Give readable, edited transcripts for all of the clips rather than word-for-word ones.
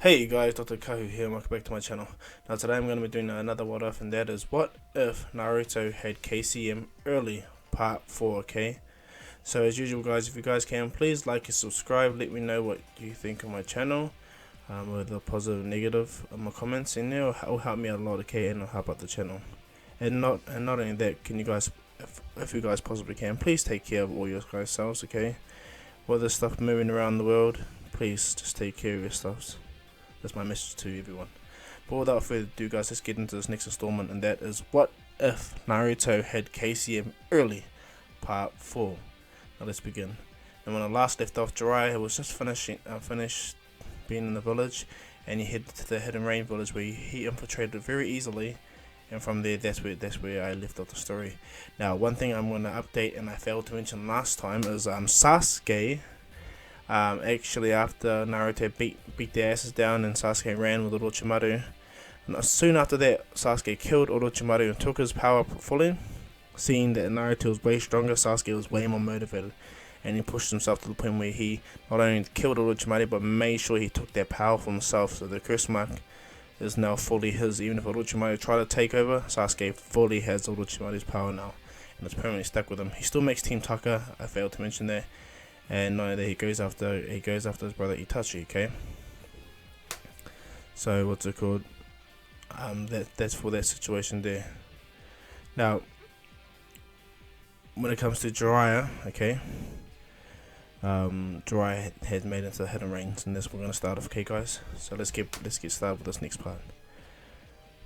Hey guys, Dr. Kahu here, welcome back to my channel. Now today I'm going to be doing another what if, and that is what if Naruto had KCM Early part 4, okay? So as usual guys, if you guys can, please like and subscribe, let me know what you think of my channel, whether positive or negative in my comments, and it will help me out a lot, okay, and it'll help out the channel. And not only that, can you guys, if you guys possibly can, please take care of all your guys selves, okay? With this stuff moving around the world, please just take care of your stuffs. That's my message to everyone. But without further ado guys, let's get into this next installment, and that is what if Naruto had KCM Early part 4. Now let's begin. And when I last left off, Jiraiya was just finished being in the village, and he headed to the Hidden Rain village where he infiltrated very easily, and from there that's where I left off the story. Now one thing I'm going to update, and I failed to mention last time, is Sasuke. Actually, after Naruto beat their asses down and Sasuke ran with Orochimaru, and soon after that Sasuke killed Orochimaru and took his power fully. Seeing that Naruto was way stronger, Sasuke was way more motivated, and he pushed himself to the point where he not only killed Orochimaru but made sure he took that power for himself. So the curse mark is now fully his. Even if Orochimaru tried to take over, Sasuke fully has Orochimaru's power now, and it's permanently stuck with him. He still makes Team Taka, I failed to mention that. And not only that, he goes after his brother Itachi, okay? So what's it called? That's for that situation there. Now, when it comes to Jiraiya, okay? Jiraiya has made it to the Hidden Rains, and that's where we're gonna start off, okay, guys? So let's get started with this next part.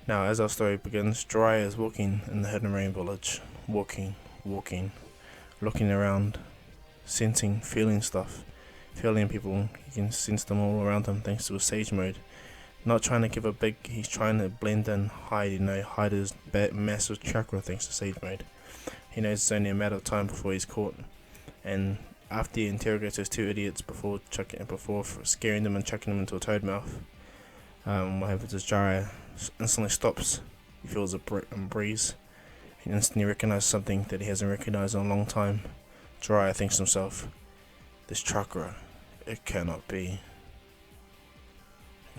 Now, as our story begins, Jiraiya is walking in the Hidden Rain village, walking, looking around. Sensing, feeling stuff, feeling people. He can sense them all around him thanks to his sage mode. Not trying to give a big, he's trying to blend in, hide his massive chakra thanks to sage mode. He knows it's only a matter of time before he's caught, and after he interrogates those two idiots before scaring them and chucking them into a toad mouth, what happens is Jiraiya instantly stops. He feels a breeze. He instantly recognizes something that he hasn't recognized in a long time. Jiraiya thinks to himself, this chakra, it cannot be.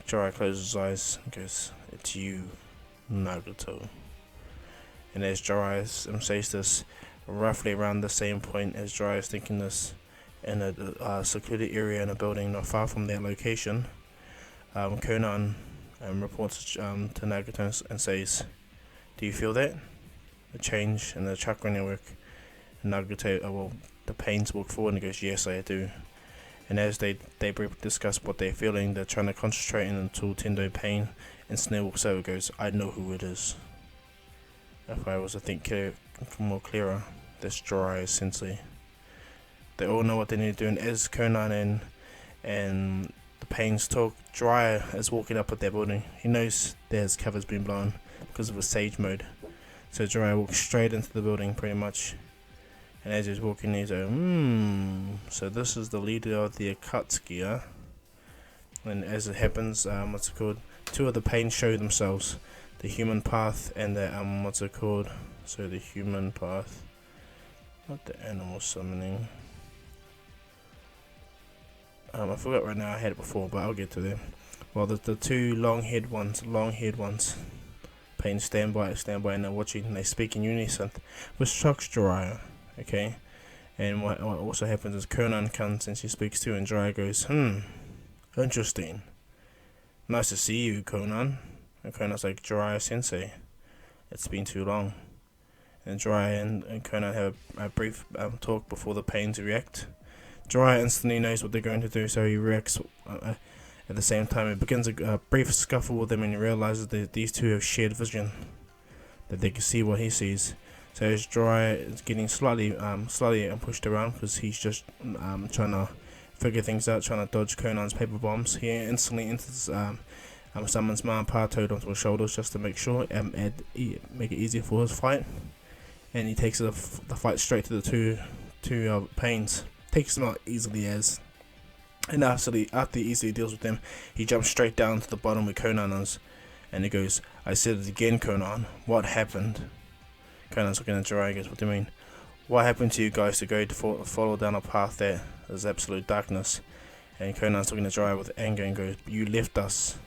Jiraiya closes his eyes and goes, it's you, Naruto. And as Jiraiya says this, roughly around the same point as Jiraiya is thinking this, in a secluded area in a building not far from their location, Conan reports to Naruto and says, do you feel that? A change in the chakra network? And Naruto, the pains walk forward and goes, yes, I do. And as they briefly discuss what they're feeling, they're trying to concentrate until Tendo pain, and Snare walks over and goes, I know who it is. If I was to think more clearer, that's Jiraiya Sensei. They all know what they need to do, and as Conan and the pains talk, Jiraiya is walking up at their building. He knows that his cover's been blown because of his sage mode. So Jiraiya walks straight into the building pretty much. And as he's walking, he's like, so this is the leader of the Akatsuki, And as it happens, two of the pains show themselves. The human path and the, so the human path, not the animal summoning. I forgot right now, I had it before, but I'll get to them. Well, the two long-haired ones, pains stand by, and they're watching, and they speak in unison, which shocks Jiraiya. Okay, and what also happens is Conan comes and she speaks too, and Jiraiya goes, interesting. Nice to see you, Conan. And Conan's like, Jiraiya Sensei, it's been too long. And Jiraiya and Conan have a brief talk before the pains react. Jiraiya instantly knows what they're going to do, so he reacts at the same time. It begins a brief scuffle with them, and he realizes that these two have shared vision, that they can see what he sees. So as Jiraiya is getting slightly pushed around because he's just trying to figure things out, trying to dodge Conan's paper bombs, he instantly enters summons Toad onto his shoulders just to make sure make it easier for his fight, and he takes the fight straight to the two pains, takes them out easily as, and after he easily deals with them, he jumps straight down to the bottom where Conan is, and he goes, I said it again, Conan, what happened? Conan's looking at Jiraiya and goes, what do you mean? What happened to you guys to go to follow down a path that is absolute darkness? And Conan's talking to Jiraiya with anger and goes, "You left us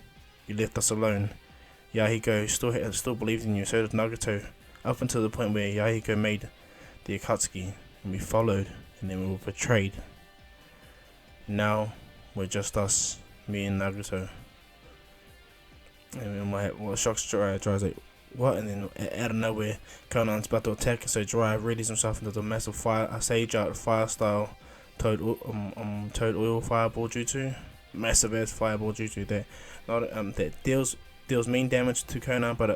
alone. Yahiko still believed in you, so did Nagato, up until the point where Yahiko made the Akatsuki, and we followed, and then we were betrayed. Now we're just us, me and Nagato." And in my head, what shocks Jiraiya? Jiraiya's like, "What?" And then out of nowhere, Conan's about to attack, so Jiraiya readies himself into the massive Sage Out fire style Toad Oil Fireball Jutsu, massive ass Fireball Jutsu that deals mean damage to Conan, but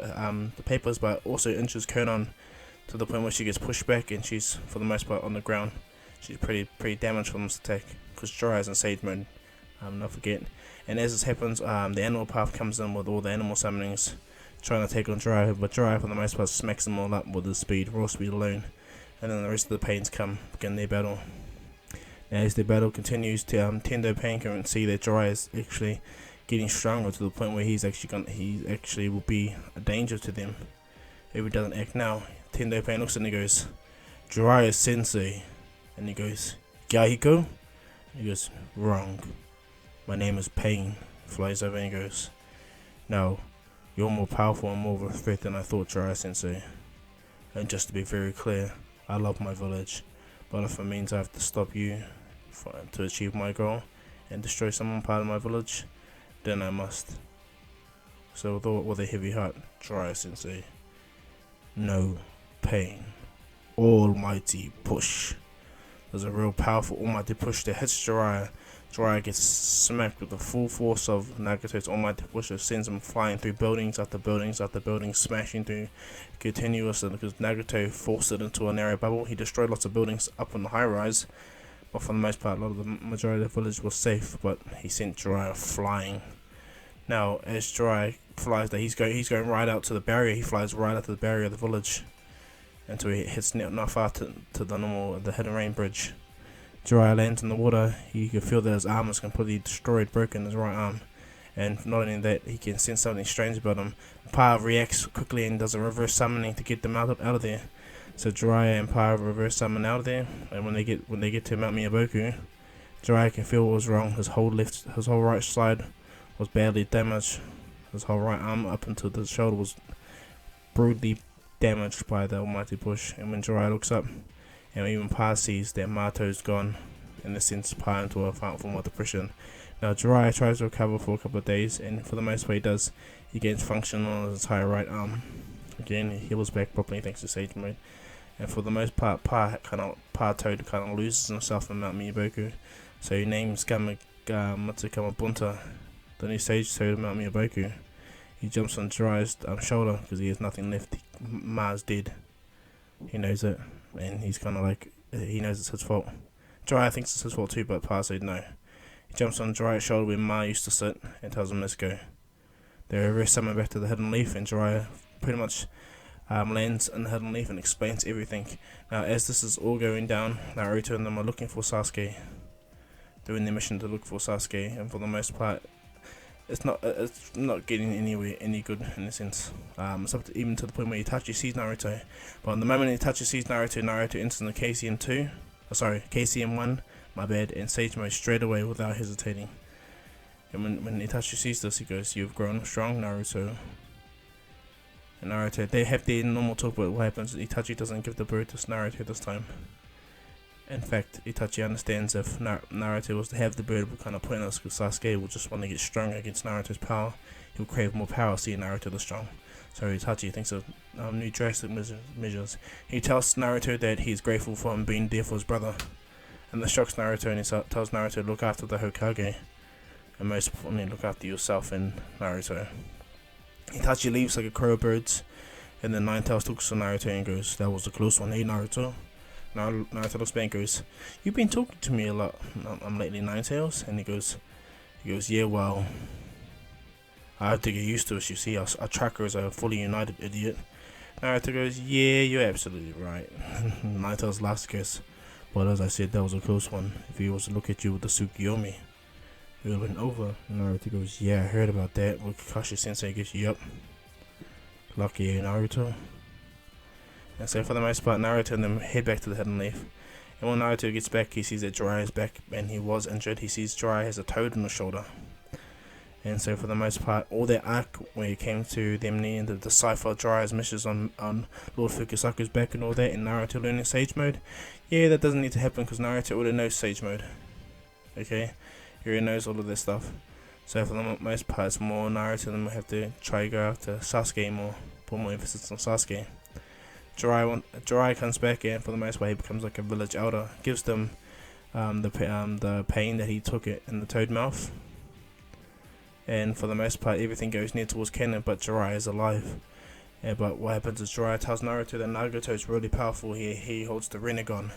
the papers, but also injures Conan to the point where she gets pushed back, and she's for the most part on the ground. She's pretty damaged from this attack because Jiraiya's in Sage mode. Not forget. And as this happens, the animal path comes in with all the animal summonings, trying to take on Jiraiya, but Jiraiya for the most part smacks them all up with his speed, raw speed alone. And then the rest of the Pains begin their battle. Now as their battle continues, Tendo Pain can see that Jiraiya is actually getting stronger to the point where he actually will be a danger to them if he doesn't act now. Tendo Pain looks at him and he goes, "Jiraiya Sensei," and he goes, "Yahiko?" He goes, "Wrong. My name is Pain." Flies over and he goes, "No, you're more powerful and more of a threat than I thought, Jiraiya Sensei. And just to be very clear, I love my village, but if it means I have to stop you to achieve my goal and destroy someone part of my village, then I must. So with a heavy heart, Jiraiya Sensei. No Pain. Almighty push." There's a real powerful almighty push that hits Jiraiya. Jiraiya gets smacked with the full force of Nagato's almighty push that sends him flying through buildings after buildings after buildings, smashing through continuous, and because Nagato forced it into a narrow bubble, he destroyed lots of buildings up on the high rise, but for the most part, the majority of the village was safe, but he sent Jiraiya flying. Now, as Jiraiya flies, he's going right out to the barrier. He flies right out to the barrier of the village until he hits not far to the Hidden Rain Bridge. Jiraiya lands in the water. You can feel that his arm is completely destroyed, broken, his right arm. And not only that, he can sense something strange about him. Pav reacts quickly and does a reverse summoning to get them out of there. So Jiraiya and Pav reverse summon out of there, and when they get to Mount Miyaboku, Jiraiya can feel what was wrong. His whole right side was badly damaged. His whole right arm up until the shoulder was brutally damaged by the almighty push. And when Jiraiya looks up, and even Pa sees that Mato's gone, and this sends Pa into a form of depression. Now Jiraiya tries to recover for a couple of days, and for the most part he does. He gains function on his entire right arm. Again, he heals back properly thanks to Sage mode. And for the most part, Pa Toad kind of loses himself in Mount Miyaboku. So he names Matsukamabunta, the new Sage Toad of Mount Miyaboku. He jumps on Jiraiya's shoulder because he has nothing left. Ma's dead. He knows it, and he's kind of like, he knows it's his fault. Jiraiya thinks it's his fault too, but Pa said no. He jumps on Jiraiya's shoulder where Ma used to sit and tells him, "Let's go." They reverse summon back to the Hidden Leaf, and Jiraiya pretty much lands in the Hidden Leaf and explains everything. Now, as this is all going down, Naruto and them are looking for Sasuke, doing their mission to look for Sasuke, and for the most part, it's not getting any good in a sense. It's up to, even to the point where Itachi sees Naruto, but on the moment Itachi sees Naruto enters in the KCM 1, my bad, and Sage mode straight away without hesitating. And when Itachi sees this, he goes, "You've grown strong, Naruto." And Naruto, they have their normal talk about what happens. Itachi doesn't give the bird to Naruto this time. In fact, Itachi understands if Naruto was to have the bird, it would kind of pointless because Sasuke will just want to get stronger against Naruto's power. He'll crave more power seeing Naruto this strong. So Itachi thinks of new drastic measures. He tells Naruto that he's grateful for him being there for his brother. And this shocks Naruto, and he tells Naruto to look after the Hokage. And most importantly, look after yourself and Naruto. Itachi leaves like a crow of birds. And then Ninetales talks to Naruto and goes, "That was a close one, hey Naruto." Naruto looks back and goes, "You've been talking to me a lot lately, Ninetales." And he goes, "Yeah, well, I have to get used to it. You see, our chakras are fully united, idiot." Naruto goes, "Yeah, you're absolutely right." Ninetales laughs and goes, "But as I said, that was a close one. If he was to look at you with the Tsukiyomi, it would have been over." Naruto goes, "Yeah, I heard about that. Will Kakashi Sensei get you up?" Lucky, Naruto. And so for the most part, Naruto and them head back to the Hidden Leaf. And when Naruto gets back, he sees that Jiraiya is back and he was injured. He sees Jiraiya has a toad on his shoulder. And so for the most part, all that arc where it came to them needing to decipher Jiraiya's missions on Lord Fukusaku's back and all that, and Naruto learning Sage Mode, yeah, that doesn't need to happen because Naruto already knows Sage Mode. Okay, he already knows all of this stuff. So for the most part, it's more Naruto, and we have to try to go after Sasuke more, put more emphasis on Sasuke. Jiraiya comes back, and for the most part, he becomes like a village elder. Gives them the pain that he took it in the toad mouth. And for the most part, everything goes near towards canon, but Jiraiya is alive. Yeah, but what happens is Jiraiya tells Naruto that Nagato is really powerful. He holds the Rinnegan.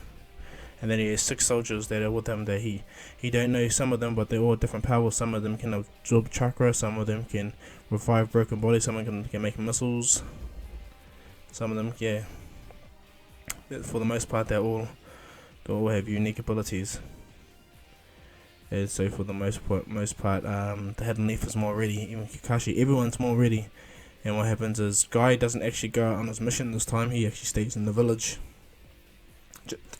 And then he has 6 soldiers that are with him that he don't know some of them, but they're all different powers. Some of them can absorb chakra, some of them can revive broken bodies, some of them can make missiles. Some of them, yeah. For the most part, they all have unique abilities. And so for the most part, the Hidden Leaf is more ready. Even Kakashi, everyone's more ready. And what happens is Guy doesn't actually go out on his mission this time. He actually stays in the village,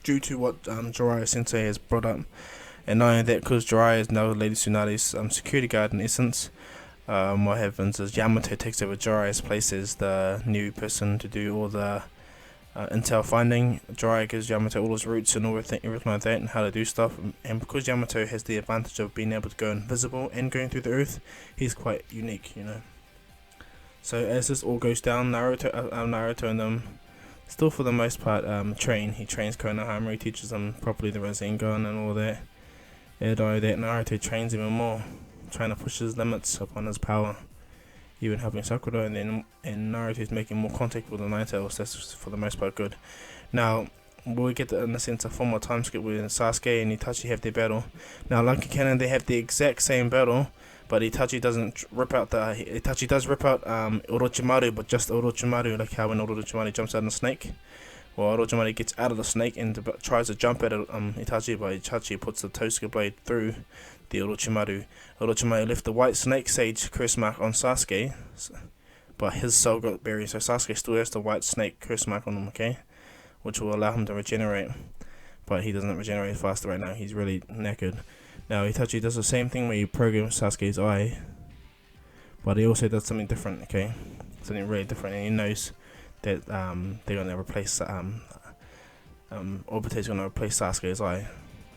due to what Jiraiya Sensei has brought up. And knowing that, because Jiraiya is now Lady Tsunade's security guard in essence, what happens is Yamato takes over Jiraiya's place as the new person to do all the intel finding. Jiraiya gives Yamato all his routes and everything like that, and how to do stuff. And because Yamato has the advantage of being able to go invisible and going through the earth, he's quite unique, you know. So as this all goes down, Naruto and them still for the most part train. He trains Konohama, he teaches him properly the Rasengan and all that. And that Naruto trains even more, trying to push his limits upon his power, even helping Sakura, and Naruto's making more contact with the Nine Tails. That's for the most part good. Now we get in a sense a formal time skip where Sasuke and Itachi have their battle. Now like in canon, they have the exact same battle, but Itachi does rip out Orochimaru, but just Orochimaru, like how when Orochimaru jumps out of the snake. Well, Orochimaru gets out of the snake and tries to jump at Itachi, but Itachi puts the Tosuke blade through the Orochimaru. Orochimaru left the white snake sage curse mark on Sasuke, but his soul got buried, so Sasuke still has the white snake curse mark on him, okay? Which will allow him to regenerate, but he doesn't regenerate faster right now. He's really knackered. Now Itachi does the same thing where he programs Sasuke's eye, but he also does something different, okay? Something really different, and he knows that they're gonna replace Obite's gonna replace Sasuke's eye,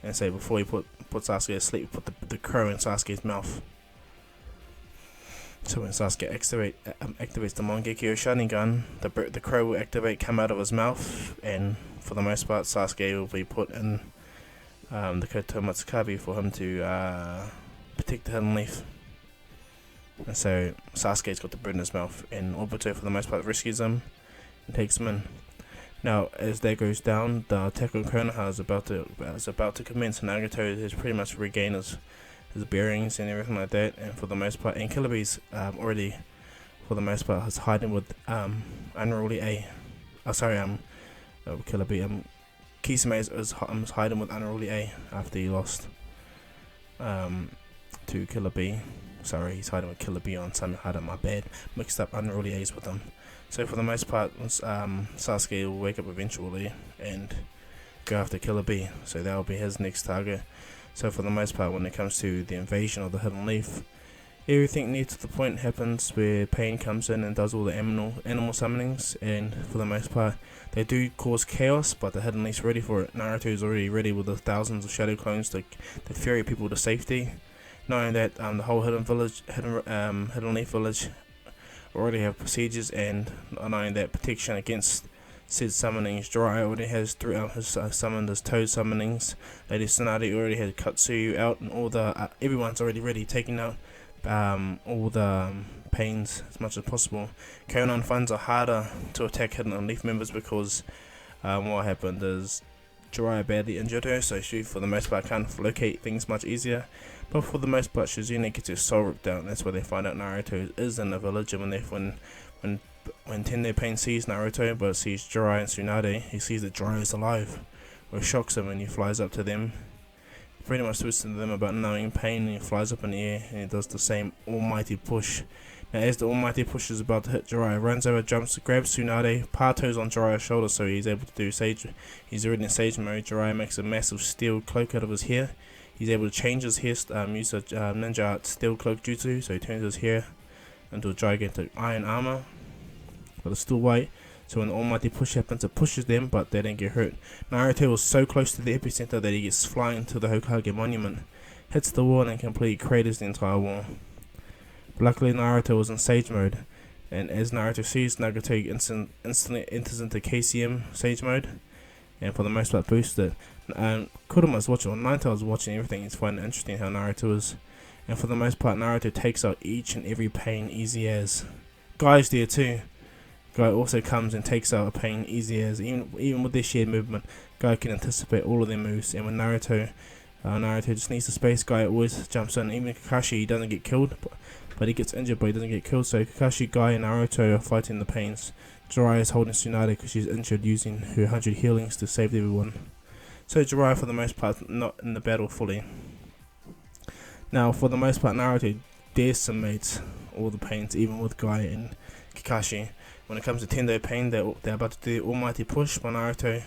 and say before he put Sasuke to sleep, put the crow in Sasuke's mouth. So when Sasuke activates the Mangekyo Sharingan, the crow will come out of his mouth, and for the most part, Sasuke will be put in the Koto Matsukabe for him to protect the Hidden Leaf. And so Sasuke's got the bird in his mouth, and Obito for the most part rescues him and takes him in. Now as that goes down, the attack on Konoha is about to commence, and Nagato has pretty much regained his bearings and everything like that, and for the most part, and Killer Bee's already for the most part is hiding with Unruly A. Killer Bee. Kisame is hiding with Unruly A after he lost to Killer Bee. Sorry, he's hiding with Killer Bee on Samihara, my bad. Mixed up Unruly A's with him. So for the most part, Sasuke will wake up eventually and go after Killer Bee. So that will be his next target. So for the most part, when it comes to the invasion of the Hidden Leaf, everything near to the point happens where Pain comes in and does all the animal summonings, and for the most part, they do cause chaos, but the Hidden Leaf's ready for it. Naruto is already ready with the thousands of shadow clones to ferry people to safety, knowing that the whole Hidden Leaf village already have procedures, and knowing that protection against said summonings. Jiraiya already has summoned his Toad summonings. Lady Tsunade already had Katsuyu out, and all the everyone's already ready, taking out all the Pains as much as possible. Conan funds are harder to attack Hidden Leaf members because what happened is Jiraiya badly injured her, so she for the most part can't locate things much easier. But for the most part, Shizune gets her soul ripped out, and that's where they find out Naruto is in the village. And when Tende Pain sees Naruto but sees Jiraiya and Tsunade, he sees that Jiraiya is alive, which shocks him, and he flies up to them. He pretty much twists to them about knowing Pain, and he flies up in the air, and he does the same almighty push. And as the Almighty Push is about to hit Jiraiya, runs over, jumps, grabs Tsunade, partoes on Jiraiya's shoulder so he's able to do Sage. He's already in Sage mode. Jiraiya makes a massive steel cloak out of his hair. He's able to change his hair, use a ninja art steel cloak jutsu, so he turns his hair into a gigantic iron armor. But it's still white, so when the Almighty Push happens, it pushes them, but they don't get hurt. Naruto was so close to the epicenter that he gets flying to the Hokage monument, hits the wall and completely craters the entire wall. Luckily, Naruto was in Sage mode, and as Naruto sees, Naruto instantly enters into KCM Sage mode, and for the most part boosts it. Kurama's watching, or Ninetale's watching everything. He's finding it interesting how Naruto is, and for the most part, Naruto takes out each and every pain easy as. Guy's there too. Guy also comes and takes out a pain easy as. Even with their shared movement, Guy can anticipate all of their moves, and when Naruto just needs the space, Guy always jumps in. Even Kakashi, he doesn't get killed, but he gets injured, but he doesn't get killed. So Kakashi, Guy, and Naruto are fighting the pains. Jiraiya is holding Tsunade because she's injured, using her 100 healings to save everyone. So Jiraiya, for the most part, not in the battle fully. Now, for the most part, Naruto decimates all the pains, even with Guy and Kakashi. When it comes to Tendo Pain, they're about to do the Almighty Push, but Naruto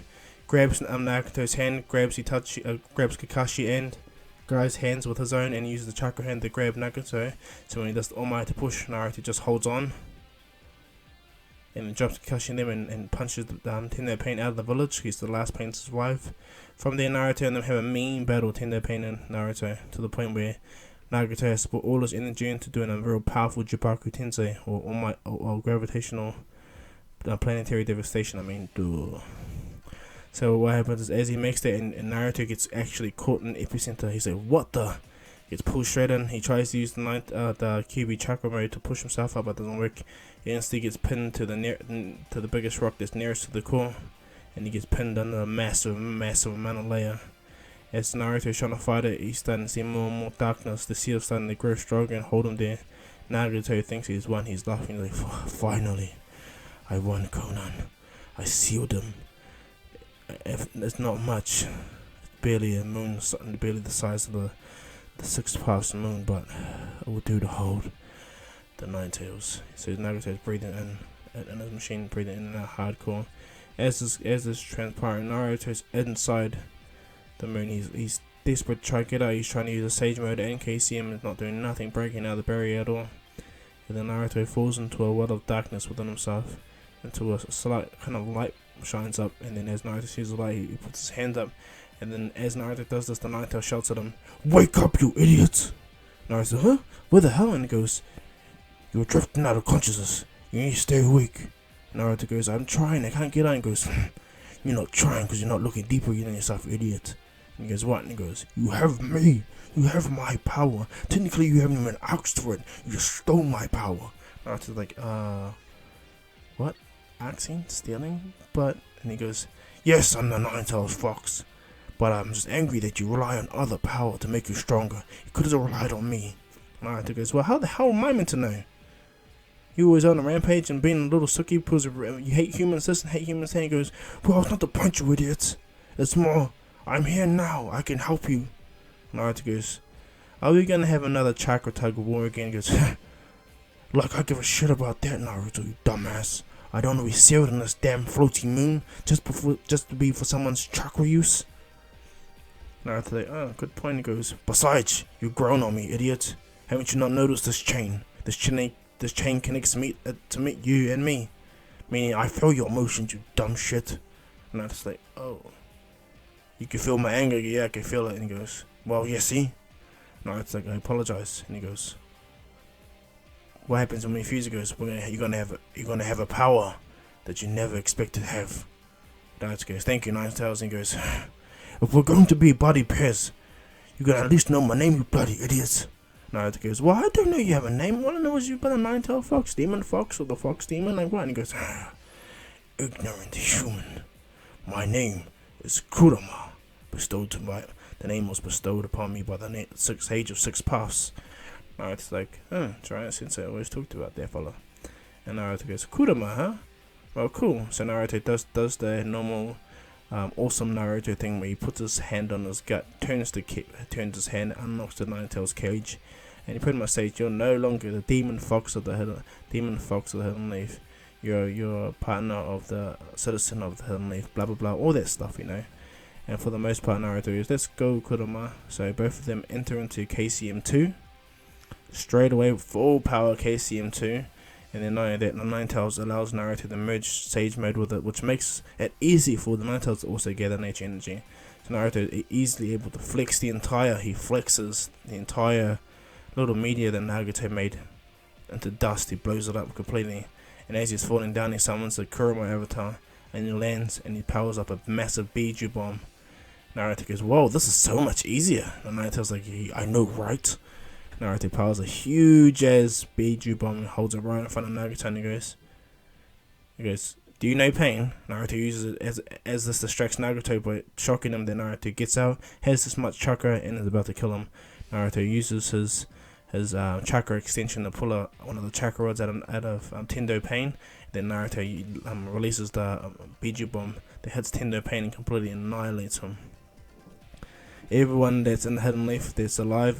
grabs Naruto's hand, grabs Itachi, grabs Kakashi and Guy's hands with his own, and uses the chakra hand to grab Naruto. So when he does the Almighty Push, Naruto just holds on and then drops Kakashi in them and punches Tendo Pain out of the village. He's the last pain to survive. From there, Naruto and them have a mean battle, Tendo Pain and Naruto, to the point where Naruto has to put all his energy into doing a real powerful Jibaku Tensei, or gravitational planetary devastation. I mean, duh. So what happens is, as he makes that, and Naruto gets actually caught in the epicenter, he's like, what the? Gets pulled straight in. He tries to use the QB chakra mode to push himself up, but it doesn't work. He instantly gets pinned to the biggest rock that's nearest to the core, and he gets pinned under a massive amount of layer. As Naruto is trying to fight it, he's starting to see more and more darkness. The seal starting to grow stronger and hold him there. Naruto thinks he's won. He's laughing like, finally, I won, Conan. I sealed him. It's not much. It's barely a moon, barely the size of the 6 paths moon, but it will do to hold the 9 tails. So Naruto's breathing in his machine, breathing in and out hardcore. As this transpiring, Naruto's inside the moon. He's desperate to try to get out. He's trying to use a Sage mode, and KCM is not doing nothing, breaking out the barrier at all. And then Naruto falls into a world of darkness within himself, until a slight kind of light shines up, and then as Naruto sees the light, he puts his hand up, and then as Naruto does this, the Ninetale shouts at him, "Wake up, you idiot!" Naruto says, "Huh? Where the hell?" And he goes, "You're drifting out of consciousness. You need to stay awake." Naruto goes, "I'm trying, I can't get out." And goes, "You're not trying because you're not looking deeper than yourself, idiot." And he goes, "What?" And he goes, "You have me. You have my power. Technically, you haven't even asked for it. You just stole my power." Naruto's like, what? Asking? Stealing? But, and he goes, "Yes, I'm the Ninetales Fox, but I'm just angry that you rely on other power to make you stronger. You could have relied on me." Naruto goes, "Well, how the hell am I meant to know? You always on a rampage and being a little sucky because you hate humans this and hate humans that." He goes, "Well, it's not the point, you idiots. It's more, I'm here now, I can help you." Naruto goes, "Are we gonna have another chakra tug of war again?" He goes, "Like I give a shit about that, Naruto, you dumbass. I don't know we sailed on this damn floaty moon just to be for someone's chakra use." Naruto's like, "Oh, good point." He goes, "Besides, you've grown on me, idiot. Haven't you not noticed this chain? This chain connects me to meet you and me. Meaning I feel your emotions, you dumb shit." And Naruto's like, "Oh, you can feel my anger?" "Yeah, I can feel it." And he goes, "Well, yeah, see?" Naruto's like, "I apologize." And he goes, "What happens when we fuse?" He goes, You're gonna have a power that you never expected to have." Naruto goes, "Thank you, Ninetales." And he goes, "If we're going to be body pairs, you gotta at least know my name, you bloody idiots." Naruto goes, "Well, I don't know you have a name. All I know is you've been a Ninetale Fox, Demon Fox, or the Fox Demon, like what?" And he goes, "Ignorant human. My name is Kurama. The name was bestowed upon me by the Sage of 6 Paths." Naruto's like, Jiraiya Sensei always talked about that fella. And Naruto goes, "Kurama, huh? Well, cool." So Naruto does the normal awesome Naruto thing where he puts his hand on his gut, turns his hand, unlocks the Ninetales cage, and he pretty much says you're no longer the demon fox of the hidden leaf. You're a partner of the citizen of the hidden leaf. Blah blah blah, all that stuff, you know. And for the most part, Naruto is, let's go Kurama. So both of them enter into KCM 2 straight away, full power KCM 2. And then knowing that the Nine Tails allows Naruto to merge Sage Mode with it, which makes it easy for the Nine Tails to also gather nature energy. So Naruto is easily able to flex he flexes the entire little meteor that Nagato made into dust. He blows it up completely. And as he's falling down, he summons the Kurama avatar, and he lands and he powers up a massive Biju bomb. Naruto goes, whoa, this is so much easier. And Naruto's like, I know, right? Naruto powers a huge ass Biju bomb and holds it right in front of Nagato, and he goes, do you know pain? Naruto uses it as this distracts Nagato by shocking him. Then Naruto gets out, has this much chakra, and is about to kill him. Naruto uses his chakra extension to pull one of the chakra rods out of Tendo Pain. Then Naruto releases the Biju bomb that hits Tendo Pain and completely annihilates him. Everyone that's in the hidden leaf that's alive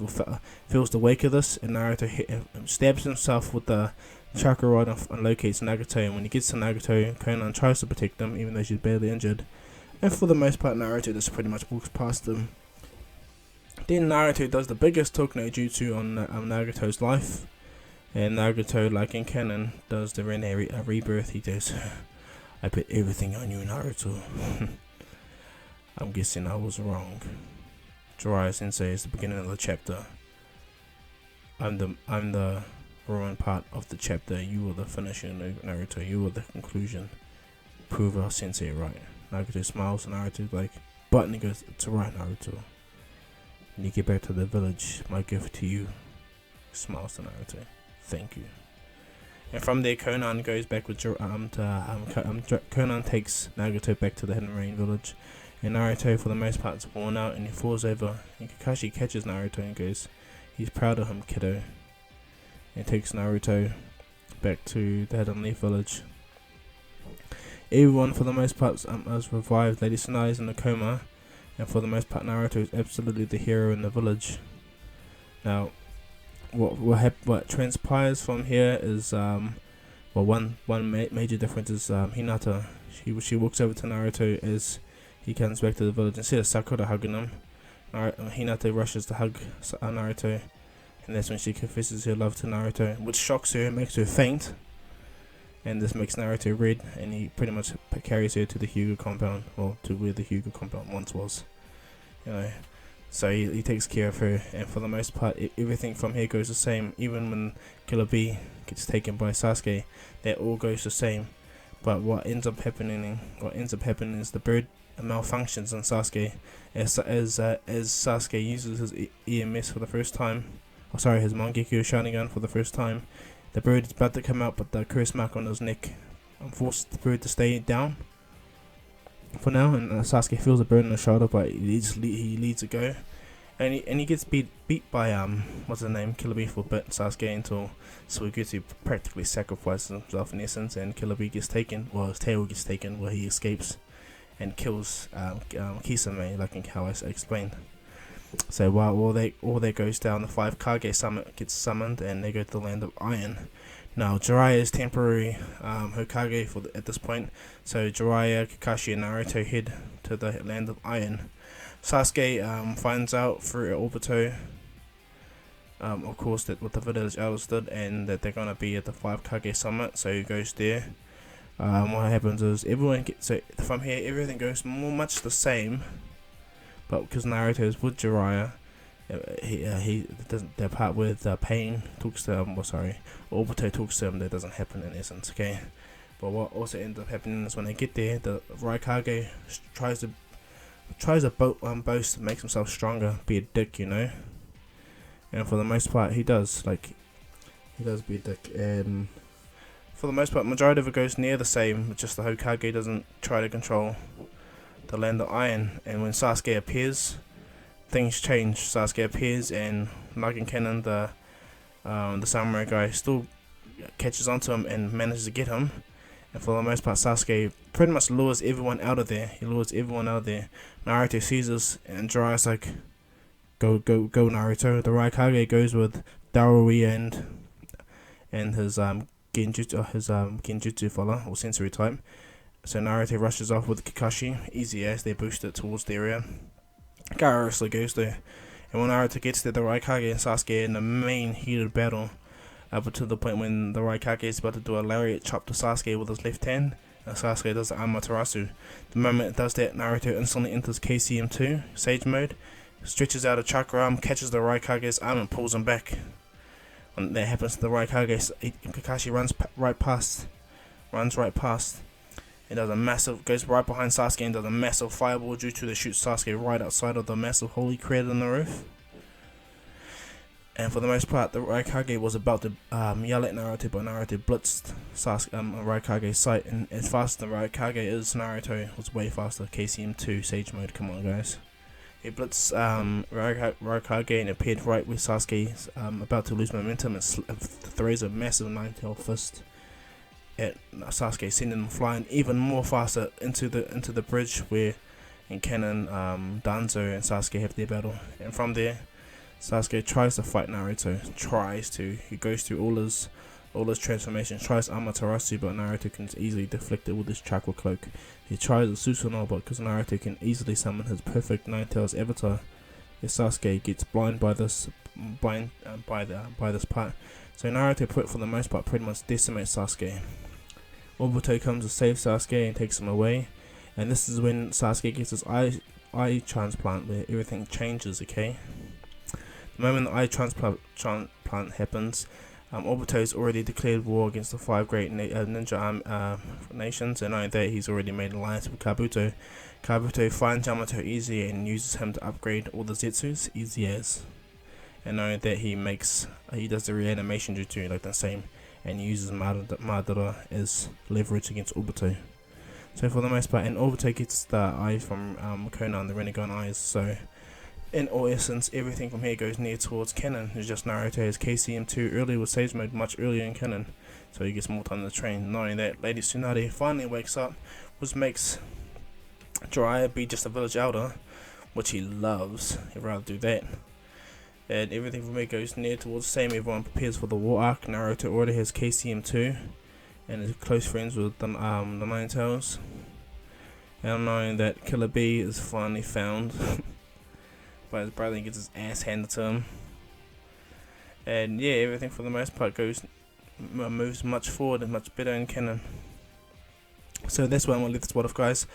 feels the wake of this, and Naruto stabs himself with the chakra rod and locates Nagato. And when he gets to Nagato, Konan tries to protect them, even though she's barely injured. And for the most part, Naruto just pretty much walks past them. Then Naruto does the biggest talk no jutsu on Nagato's life, and Nagato, like in canon, does the rebirth. He goes, I put everything on you, Naruto. I'm guessing I was wrong. Jiraiya Sensei is the beginning of the chapter. I'm the ruined part of the chapter. You were the finisher, Naruto. You were the conclusion. Prove our Sensei right. Nagato smiles, and Naruto's like, but, and he goes, it's alright, Naruto. When you get back to the village, my gift to you. Smiles to Naruto. Thank you. And from there, Konan goes back with Konan takes Nagato back to the Hidden Rain village, and Naruto, for the most part, is worn out, and he falls over. And Kakashi catches Naruto and goes, he's proud of him, kiddo. And takes Naruto back to the Hidden Leaf village. Everyone, for the most part, is revived. Lady Sanai is in a coma. And for the most part, Naruto is absolutely the hero in the village. Now, what transpires from here is one major difference is Hinata. She walks over to Naruto as he comes back to the village. Instead of Sakura hugging him, Hinata rushes to hug Naruto, and that's when she confesses her love to Naruto, which shocks her and makes her faint. And this makes Naruto red, and he pretty much carries her to the Hyuga compound, or to where the Hyuga compound once was, you know. So he takes care of her, and for the most part, everything from here goes the same. Even when Killer Bee gets taken by Sasuke, that all goes the same. But what ends up happening is the bird malfunctions on Sasuke, as Sasuke uses his EMS for the first time. Oh, sorry, his Mangekyo Sharingan for the first time. The bird is about to come out, but the curse mark on his neck forces the bird to stay down for now, and Sasuke feels the bird on his shoulder, but he leads a go, and he gets beat by what's his name, Killer Bee for a bit, Sasuke, until Suigetsu practically sacrifices himself in essence, and Killer Bee gets taken, well, his tail gets taken, where he escapes and kills Kisame, like in how I explained. So while all that goes down, the 5 Kage summit gets summoned, and they go to the land of Iron. Now Jiraiya is temporary Hokage at this point, so Jiraiya, Kakashi, and Naruto head to the land of Iron. Sasuke finds out through Obito, of course, that what the village elders did, and that they're gonna be at the 5 Kage summit, so he goes there. What happens is so from here everything goes much the same. But because Naruto is with Jiraiya, he doesn't. The part with Pain talks to him. Obito talks to him. That doesn't happen in essence. Okay, but what also ends up happening is when they get there, the Raikage tries to boast, makes himself stronger, be a dick, you know. And for the most part, he does. He does be a dick. And for the most part, majority of it goes near the same. Just the Hokage doesn't try to control the land of Iron, and when Sasuke appears, things change. Sasuke appears, and like in canon, the samurai guy still catches onto him and manages to get him. And for the most part, Sasuke pretty much lures everyone out of there. Naruto sees this, and Jiraiya's like, go Naruto. The Raikage goes with Darui and his genjutsu follower or sensory type. So Naruto rushes off with Kakashi, easy as they boost it towards the area. Gaara also goes there, and when Naruto gets there, the Raikage and Sasuke in the main heated battle, up to the point when the Raikage is about to do a lariat chop to Sasuke with his left hand, and Sasuke does the Amaterasu. The moment it does that, Naruto instantly enters KCM2 Sage mode, stretches out a chakra arm, catches the Raikage's arm and pulls him back. When that happens to the Raikage, Kakashi runs right past. It does a massive, goes right behind Sasuke and does a massive fireball due to the shoot Sasuke right outside of the massive hole he created in the roof. And for the most part, the Raikage was about to yell at Naruto, but Naruto blitzed Raikage's sight, and as fast as the Raikage is, Naruto was way faster. KCM2 Sage mode, come on guys. He blitzed Raikage and appeared right with Sasuke about to lose momentum and throws a massive 9-tailed fist at Sasuke, sending him flying even more faster into the bridge where in canon Danzo and Sasuke have their battle. And from there, Sasuke tries to fight Naruto. He goes through all his transformations, tries Amaterasu, but Naruto can easily deflect it with his chakra cloak. He tries the Susanoo, but because Naruto can easily summon his perfect Nine Tails avatar, Sasuke gets blind by this part. So Naruto, for the most part, pretty much decimates Sasuke. Obito comes to save Sasuke and takes him away, and this is when Sasuke gets his eye transplant, where everything changes. Okay, the moment the eye transplant happens, Obito has already declared war against the 5 great ninja nations, and knowing that, he's already made an alliance with Kabuto. Kabuto finds Yamato easy and uses him to upgrade all the Zetsus, easy as. And knowing that, he does the reanimation jutsu like the same, and uses Madara as leverage against Obito. So for the most part, and Obito gets the eye from Konan, the Renegon eyes. So in all essence, everything from here goes near towards canon. It's just Naruto has KCM2 early with Sage mode much earlier in canon, so he gets more time to train. Knowing that, Lady Tsunade finally wakes up, which makes Jiraiya be just a village elder, which he loves. He'd rather do that. And everything from here goes near towards the same. Everyone prepares for the war arc. Naruto already has KCM2 and is close friends with the Nine Tails. And knowing that Killer Bee is finally found by his brother and gets his ass handed to him. And yeah, everything for the most part moves much forward and much better in canon. So that's where I'm gonna leave this one off, guys.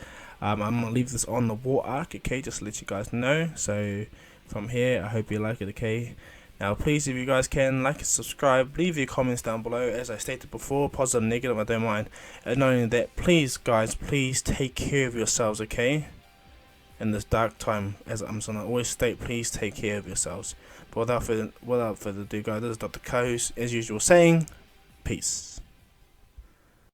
I'm gonna leave this on the war arc, okay, just to let you guys know. So from here, I hope you like it, okay. Now please, if you guys can, like and subscribe, leave your comments down below. As I stated before, positive, negative, I don't mind. And not only that, please guys, please take care of yourselves, okay, in this dark time. As I'm gonna always state, please take care of yourselves. But without further ado, guys, this is Dr. Kohus, as usual, saying peace.